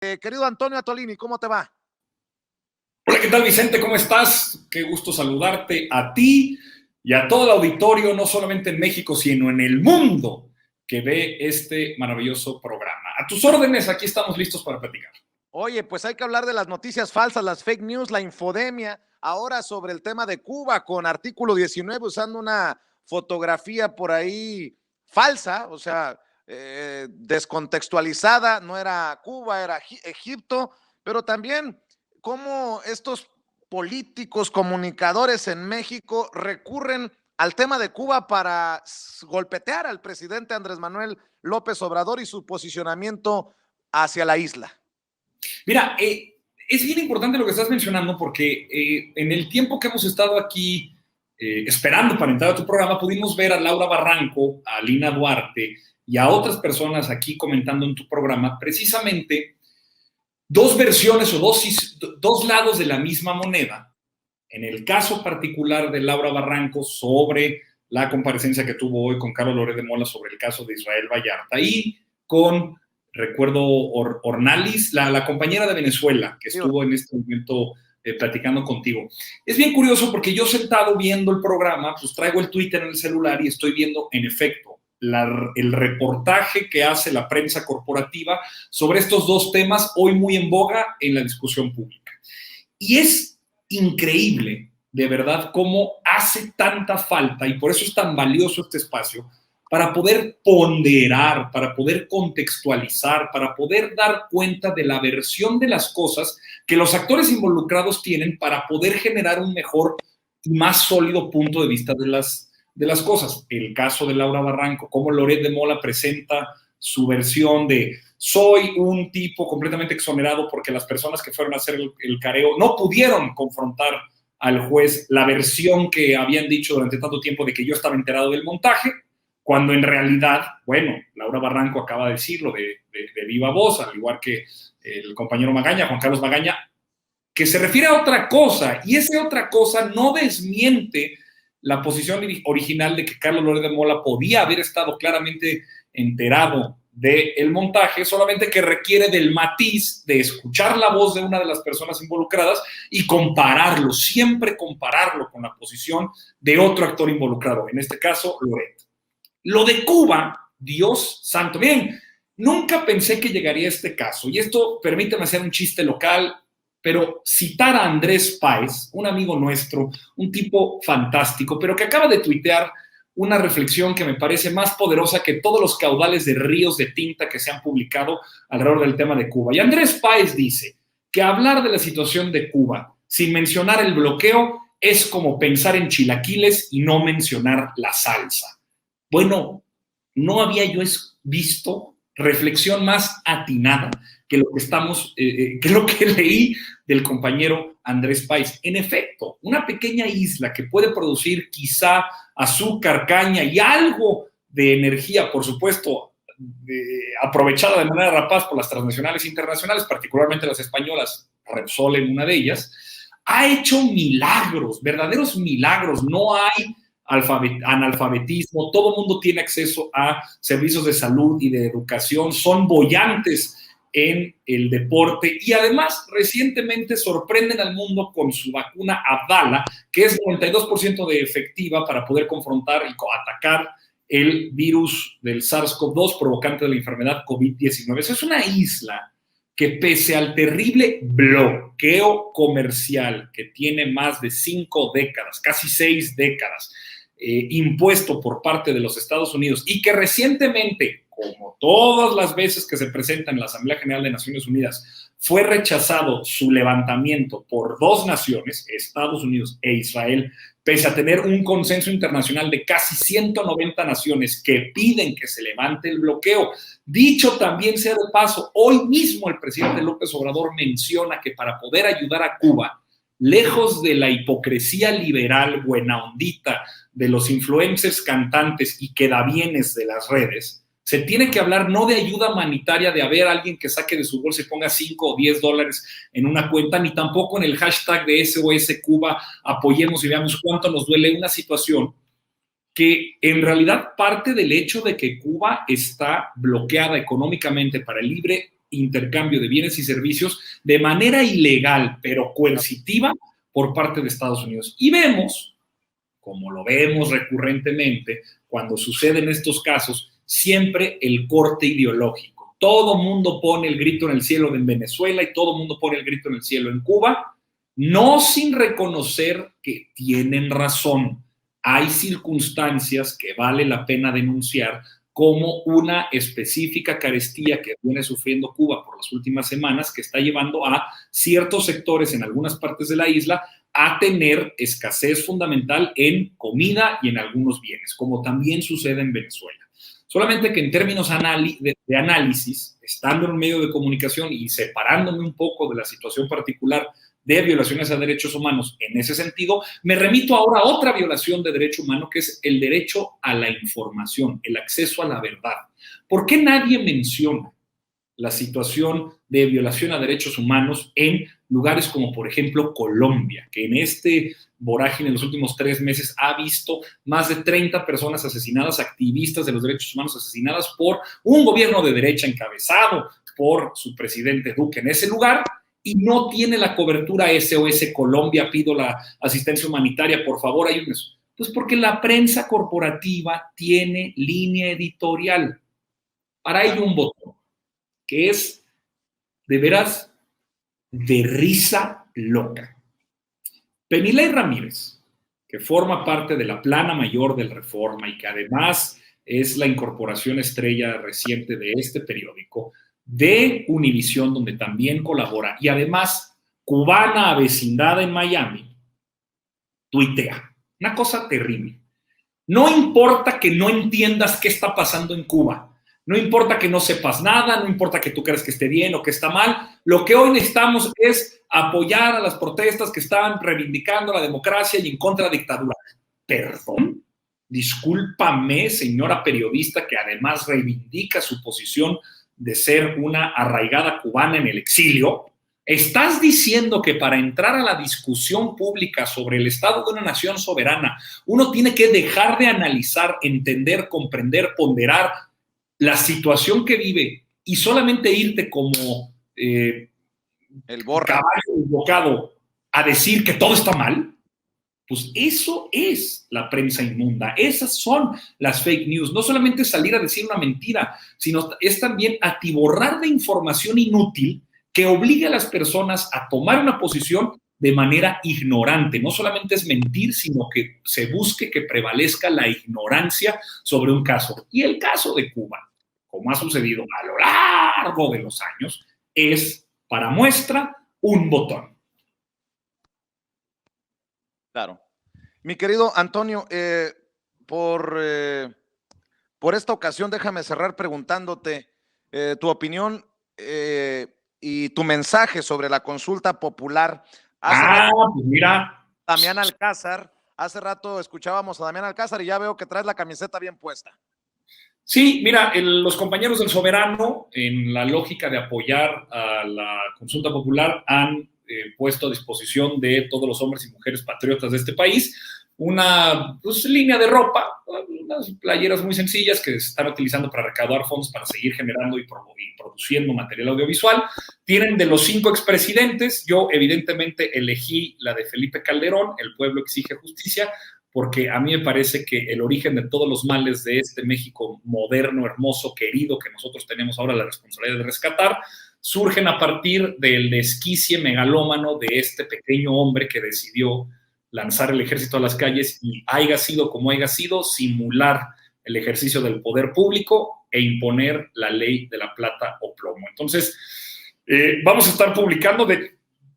Querido Antonio Atolini, ¿cómo te va? Hola, ¿qué tal, Vicente? ¿Cómo estás? Qué gusto saludarte a ti y a todo el auditorio, no solamente en México, sino en el mundo que ve este maravilloso programa. A tus órdenes, aquí estamos listos para platicar. Oye, pues hay que hablar de las noticias falsas, las fake news, la infodemia. Ahora sobre el tema de Cuba con artículo 19 usando una fotografía por ahí falsa, o sea, descontextualizada. No era Cuba, era Egipto, pero también cómo estos políticos, comunicadores en México recurren al tema de Cuba para golpetear al presidente Andrés Manuel López Obrador y su posicionamiento hacia la isla. Mira, es bien importante lo que estás mencionando porque en el tiempo que hemos estado aquí esperando para entrar a tu programa, pudimos ver a Laura Barranco, a Lina Duarte y a otras personas aquí comentando en tu programa precisamente dos versiones o dos lados de la misma moneda. En el caso particular de Laura Barranco sobre la comparecencia que tuvo hoy con Carlos Loret de Mola sobre el caso de Israel Vallarta y con, recuerdo, Ornalis, la compañera de Venezuela que estuvo en este momento platicando contigo. Es bien curioso porque yo sentado viendo el programa, pues traigo el Twitter en el celular y estoy viendo, en efecto, el reportaje que hace la prensa corporativa sobre estos dos temas hoy muy en boga en la discusión pública. Y es increíble, de verdad, cómo hace tanta falta, y por eso es tan valioso este espacio, para poder ponderar, para poder contextualizar, para poder dar cuenta de la versión de las cosas que los actores involucrados tienen para poder generar un mejor y más sólido punto de vista de las cosas. El caso de Laura Barranco, cómo Loret de Mola presenta su versión de soy un tipo completamente exonerado porque las personas que fueron a hacer el careo no pudieron confrontar al juez la versión que habían dicho durante tanto tiempo de que yo estaba enterado del montaje, cuando en realidad, bueno, Laura Barranco acaba de decirlo de viva voz, al igual que el compañero Magaña, Juan Carlos Magaña, que se refiere a otra cosa, y esa otra cosa no desmiente la posición original de que Carlos Loret de Mola podía haber estado claramente enterado del montaje, solamente que requiere del matiz de escuchar la voz de una de las personas involucradas y compararlo, siempre compararlo con la posición de otro actor involucrado, en este caso Loret. Lo de Cuba, Dios santo, miren, nunca pensé que llegaría a este caso, y esto permíteme hacer un chiste local, pero citar a Andrés Páez, un amigo nuestro, un tipo fantástico, pero que acaba de tuitear una reflexión que me parece más poderosa que todos los caudales de ríos de tinta que se han publicado alrededor del tema de Cuba. Y Andrés Páez dice que hablar de la situación de Cuba sin mencionar el bloqueo es como pensar en chilaquiles y no mencionar la salsa. Bueno, no había yo visto reflexión más atinada que lo que que lo que leí del compañero Andrés Páez. En efecto, una pequeña isla que puede producir quizá azúcar, caña y algo de energía, por supuesto, aprovechada de manera rapaz por las transnacionales e internacionales, particularmente las españolas, Repsol en una de ellas, ha hecho milagros, verdaderos milagros. No hay analfabetismo, todo el mundo tiene acceso a servicios de salud y de educación, son bollantes en el deporte y además recientemente sorprenden al mundo con su vacuna Abdala, que es 92% de efectiva para poder confrontar y atacar el virus del SARS-CoV-2 provocante de la enfermedad COVID-19. Es una isla que pese al terrible bloqueo comercial que tiene más de 5 décadas, casi 6 décadas, impuesto por parte de los Estados Unidos y que recientemente, como todas las veces que se presenta en la Asamblea General de Naciones Unidas, fue rechazado su levantamiento por dos naciones, Estados Unidos e Israel, pese a tener un consenso internacional de casi 190 naciones que piden que se levante el bloqueo. Dicho también sea de paso, hoy mismo el presidente López Obrador menciona que para poder ayudar a Cuba, lejos de la hipocresía liberal buena ondita de los influencers, cantantes y quedabienes de las redes, se tiene que hablar no de ayuda humanitaria, de haber alguien que saque de su bolsa y ponga 5 o 10 dólares en una cuenta, ni tampoco en el hashtag de SOS Cuba, apoyemos y veamos cuánto nos duele una situación que en realidad parte del hecho de que Cuba está bloqueada económicamente para el libre intercambio de bienes y servicios de manera ilegal, pero coercitiva por parte de Estados Unidos. Y vemos, como lo vemos recurrentemente, cuando suceden estos casos, siempre el corte ideológico. Todo mundo pone el grito en el cielo en Venezuela y todo mundo pone el grito en el cielo en Cuba, no sin reconocer que tienen razón. Hay circunstancias que vale la pena denunciar, como una específica carestía que viene sufriendo Cuba por las últimas semanas, que está llevando a ciertos sectores en algunas partes de la isla a tener escasez fundamental en comida y en algunos bienes, como también sucede en Venezuela. Solamente que en términos de análisis, estando en un medio de comunicación y separándome un poco de la situación particular de violaciones a derechos humanos en ese sentido, me remito ahora a otra violación de derecho humano, que es el derecho a la información, el acceso a la verdad. ¿Por qué nadie menciona la situación de violación a derechos humanos en lugares como, por ejemplo, Colombia, que en este vorágine en los últimos 3 meses ha visto más de 30 personas asesinadas, activistas de los derechos humanos asesinadas por un gobierno de derecha encabezado por su presidente Duque en ese lugar? Y no tiene la cobertura SOS Colombia, pido la asistencia humanitaria, por favor, ayúdenos. Pues porque la prensa corporativa tiene línea editorial. Para ello un botón, que es de veras de risa loca. Penilei Ramírez, que forma parte de la plana mayor del Reforma y que además es la incorporación estrella reciente de este periódico, de Univisión, donde también colabora, y además cubana avecindada en Miami, tuitea. Una cosa terrible. No importa que no entiendas qué está pasando en Cuba, no importa que no sepas nada, no importa que tú creas que esté bien o que está mal, lo que hoy necesitamos es apoyar a las protestas que están reivindicando la democracia y en contra de la dictadura. ¿Perdón? Discúlpame, señora periodista, que además reivindica su posición de ser una arraigada cubana en el exilio. ¿Estás diciendo que para entrar a la discusión pública sobre el estado de una nación soberana, uno tiene que dejar de analizar, entender, comprender, ponderar la situación que vive y solamente irte como el caballo desbocado a decir que todo está mal? Pues eso es la prensa inmunda, esas son las fake news. No solamente salir a decir una mentira, sino es también atiborrar de información inútil que obligue a las personas a tomar una posición de manera ignorante. No solamente es mentir, sino que se busque que prevalezca la ignorancia sobre un caso. Y el caso de Cuba, como ha sucedido a lo largo de los años, es, para muestra, un botón. Claro. Mi querido Antonio, por esta ocasión déjame cerrar preguntándote tu opinión y tu mensaje sobre la consulta popular. Pues mira. Damián Alcázar, hace rato escuchábamos a Damián Alcázar y ya veo que traes la camiseta bien puesta. Sí, mira, los compañeros del Soberano, en la lógica de apoyar a la consulta popular, han puesto a disposición de todos los hombres y mujeres patriotas de este país una línea de ropa, unas playeras muy sencillas que se están utilizando para recaudar fondos para seguir generando y produciendo material audiovisual. Tienen de los 5 expresidentes. Yo evidentemente elegí la de Felipe Calderón, El pueblo exige justicia, porque a mí me parece que el origen de todos los males de este México moderno, hermoso, querido, que nosotros tenemos ahora la responsabilidad de rescatar, surgen a partir del desquicie megalómano de este pequeño hombre que decidió lanzar el ejército a las calles y, haya sido como haya sido, simular el ejercicio del poder público e imponer la ley de la plata o plomo. Entonces, vamos a estar publicando,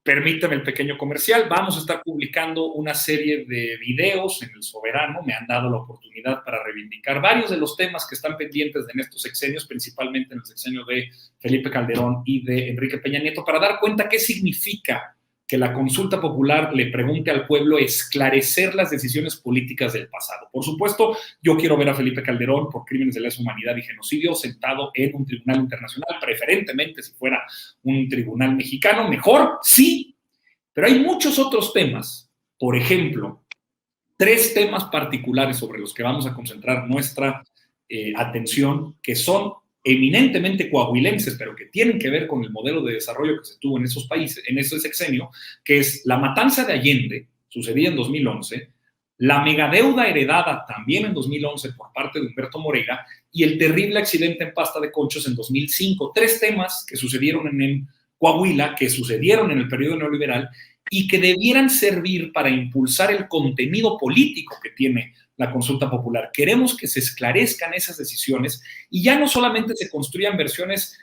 permíteme el pequeño comercial, vamos a estar publicando una serie de videos en El Soberano. Me han dado la oportunidad para reivindicar varios de los temas que están pendientes en estos sexenios, principalmente en el sexenio de Felipe Calderón y de Enrique Peña Nieto, para dar cuenta qué significa que la consulta popular le pregunte al pueblo esclarecer las decisiones políticas del pasado. Por supuesto, yo quiero ver a Felipe Calderón por crímenes de lesa humanidad y genocidio sentado en un tribunal internacional, preferentemente si fuera un tribunal mexicano, mejor, sí, pero hay muchos otros temas. Por ejemplo, 3 temas particulares sobre los que vamos a concentrar nuestra atención, que son eminentemente coahuilenses, pero que tienen que ver con el modelo de desarrollo que se tuvo en esos países, en ese sexenio, que es la matanza de Allende, sucedía en 2011, la megadeuda heredada también en 2011 por parte de Humberto Moreira y el terrible accidente en Pasta de Conchos en 2005. 3 temas que sucedieron en Coahuila, que sucedieron en el periodo neoliberal y que debieran servir para impulsar el contenido político que tiene la consulta popular. Queremos que se esclarezcan esas decisiones y ya no solamente se construyan versiones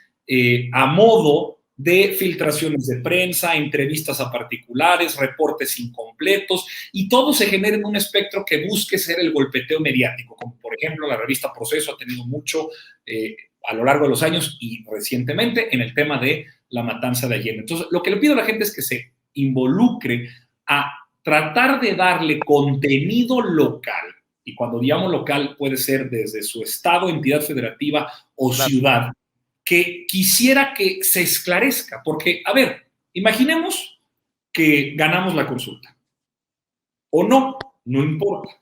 a modo de filtraciones de prensa, entrevistas a particulares, reportes incompletos, y todo se genera en un espectro que busque ser el golpeteo mediático, como por ejemplo la revista Proceso ha tenido mucho a lo largo de los años y recientemente en el tema de la matanza de Allende. Entonces, lo que le pido a la gente es que se involucre a tratar de darle contenido local, y cuando digamos local puede ser desde su estado, entidad federativa o ciudad, que quisiera que se esclarezca, porque, a ver, imaginemos que ganamos la consulta, o no, no importa.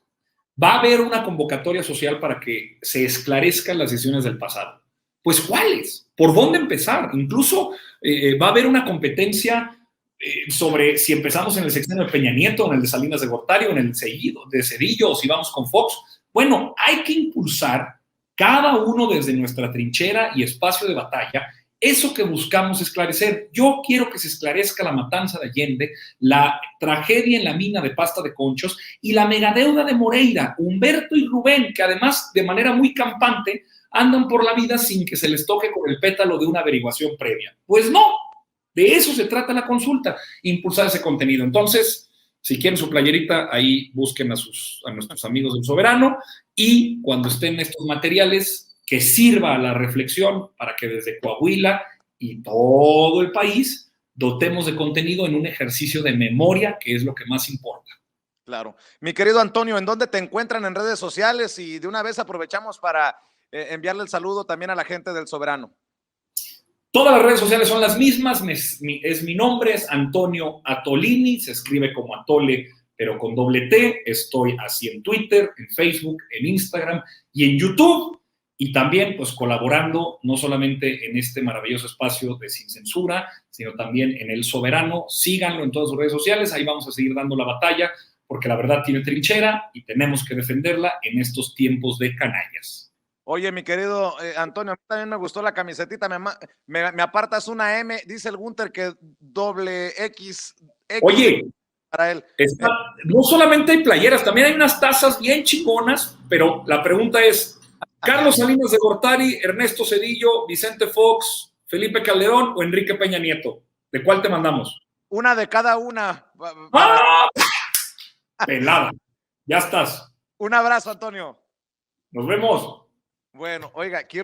Va a haber una convocatoria social para que se esclarezcan las decisiones del pasado. Pues, ¿cuáles? ¿Por dónde empezar? Incluso va a haber una competencia sobre si empezamos en el sexenio de Peña Nieto, en el de Salinas de Gortari, o en el de Cedillo, o si vamos con Fox. Bueno, hay que impulsar cada uno desde nuestra trinchera y espacio de batalla eso que buscamos esclarecer. Yo quiero que se esclarezca la matanza de Allende, la tragedia en la mina de Pasta de Conchos y la megadeuda de Moreira, Humberto y Rubén, que además de manera muy campante andan por la vida sin que se les toque con el pétalo de una averiguación previa. Pues no, de eso se trata la consulta, impulsar ese contenido. Entonces, si quieren su playerita, ahí busquen a nuestros amigos del Soberano, y cuando estén estos materiales, que sirva a la reflexión para que desde Coahuila y todo el país dotemos de contenido en un ejercicio de memoria, que es lo que más importa. Claro. Mi querido Antonio, ¿en dónde te encuentran en redes sociales? Y de una vez aprovechamos para enviarle el saludo también a la gente del Soberano. Todas las redes sociales son las mismas. Mi nombre es Antonio Atolini, se escribe como Atole, pero con doble T. Estoy así en Twitter, en Facebook, en Instagram y en YouTube. Y también, pues, colaborando no solamente en este maravilloso espacio de Sin Censura, sino también en El Soberano. Síganlo en todas sus redes sociales, ahí vamos a seguir dando la batalla, porque la verdad tiene trinchera y tenemos que defenderla en estos tiempos de canallas. Oye, mi querido Antonio, a mí también me gustó la camisetita, me apartas una M, dice el Gunter que doble X. Oye, para él. No solamente hay playeras, también hay unas tazas bien chingonas, pero la pregunta es, ¿Carlos Salinas de Gortari, Ernesto Cedillo, Vicente Fox, Felipe Calderón o Enrique Peña Nieto? ¿De cuál te mandamos? Una de cada una. ¡Ah! Pelada. Ya estás. Un abrazo, Antonio. Nos vemos. Bueno, oiga, quiero